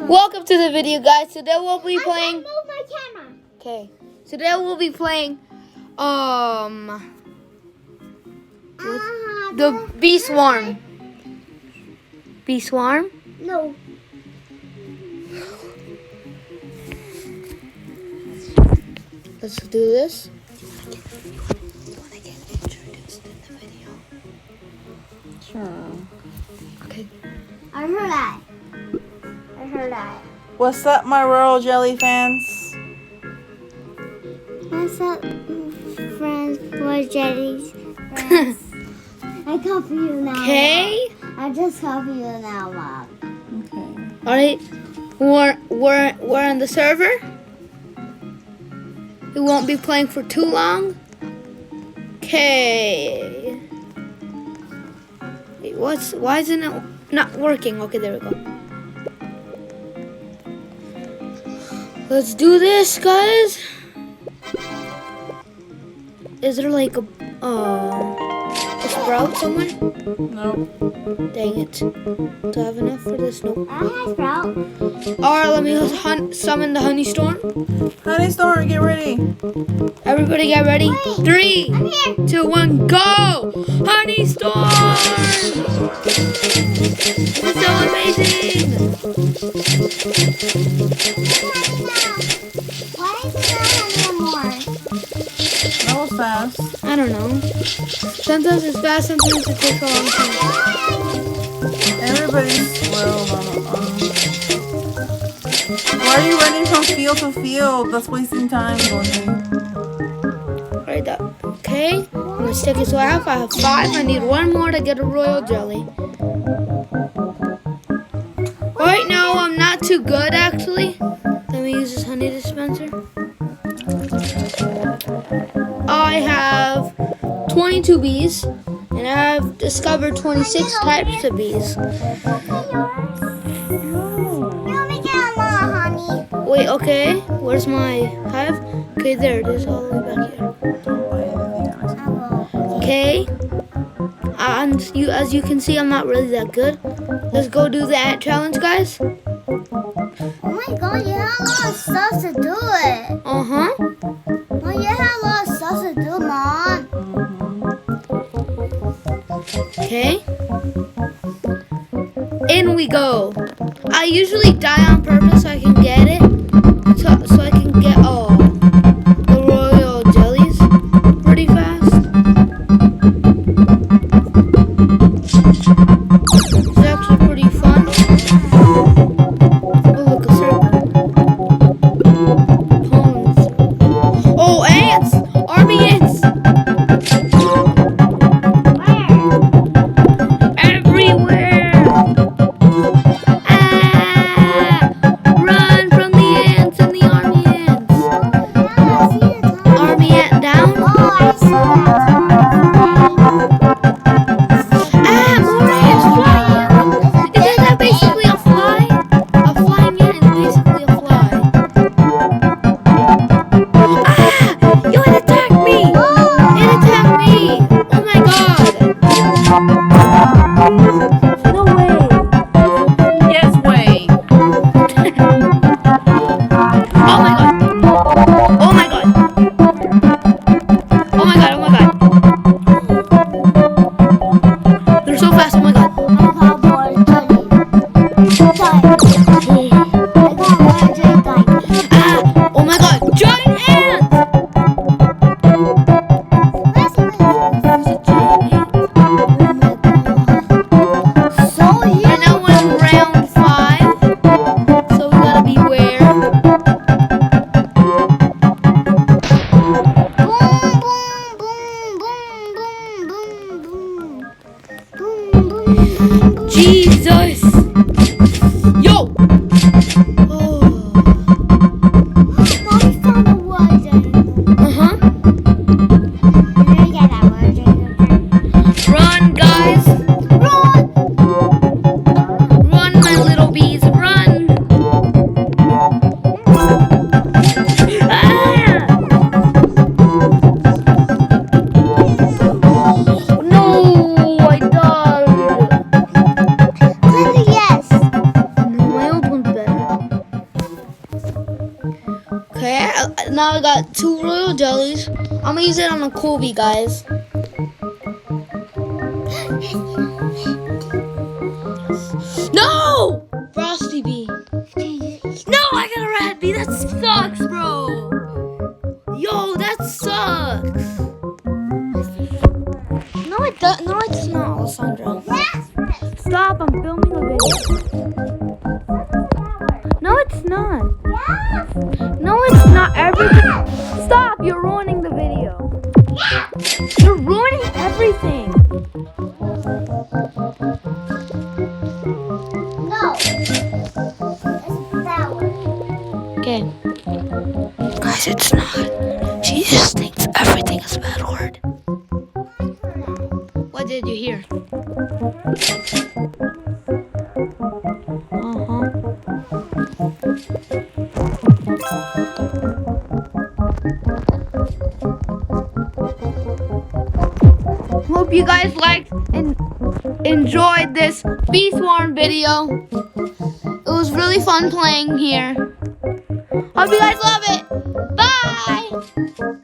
Welcome to the video, guys. Today we'll be playing. Move my camera. Okay. Today we'll be playing. The Bee Swarm. Bee Swarm. No. Let's do this. Sure. Okay. I heard that. I heard that. What's up, my Royal Jelly fans? What's up, friends? Boy jellies. Friends. I copy you now. Okay. Mom. I just copy you now, Mom. Okay. All right. We're on the server. We won't be playing for too long. Okay. Wait, why isn't it not working? Okay, there we go. Let's do this, guys. Is there like a sprout somewhere? Nope. Dang it. Do I have enough for this? Nope. I have sprout. Alright, let me summon the honey storm. Honey Storm, get ready. Everybody get ready. Wait. 3, I'm here. 2, 1, go! Honey storm! This is so amazing! Why is it not honey anymore? That was fast. I don't know. Sometimes it's fast, sometimes it takes a long time. Everybody's spoiled on. Why are you running from field to field? That's wasting time, Goldie. Right up. Okay, I'm gonna stick it so I have 5. I need 1 more to get a royal jelly. Right now, I'm not too good actually. Let me use this honey dispenser. I have 22 bees, and I have discovered 26 types of bees. You want me to get more honey? Wait, okay, where's my hive? Okay, there it is, all the way back here. Don't buy anything else. Okay, and as you can see, I'm not really that good. Let's go do the ant challenge, guys. Oh my god, you have a lot of stuff to do it. Uh-huh. Well, you have a lot of stuff to do, Mom. Okay. In we go. I usually die on purpose so I can get it. So I can get the royal jellies pretty fast. It's actually pretty fun. Oh, look, a circle. Pawns. Oh, ants! Army ants! Everywhere! Ah! Run from the ants and the army ants! Okay, now I got 2 royal jellies. I'm gonna use it on a Colby, guys. No! Frosty Bee. No, I got a rat bee. That sucks, bro. Yo, that sucks. No, it does. No, it's not, Alessandra. Stop! I'm filming a video. No, it's not. No, it's not. Everything. Stop! You're ruining the video. You're ruining everything. No. It's that one. Okay. Guys, it's not. She just thinks everything is a bad word. What did you hear? Hope you guys liked and enjoyed this Bee Swarm video. It was really fun playing here. Hope you guys love it. Bye!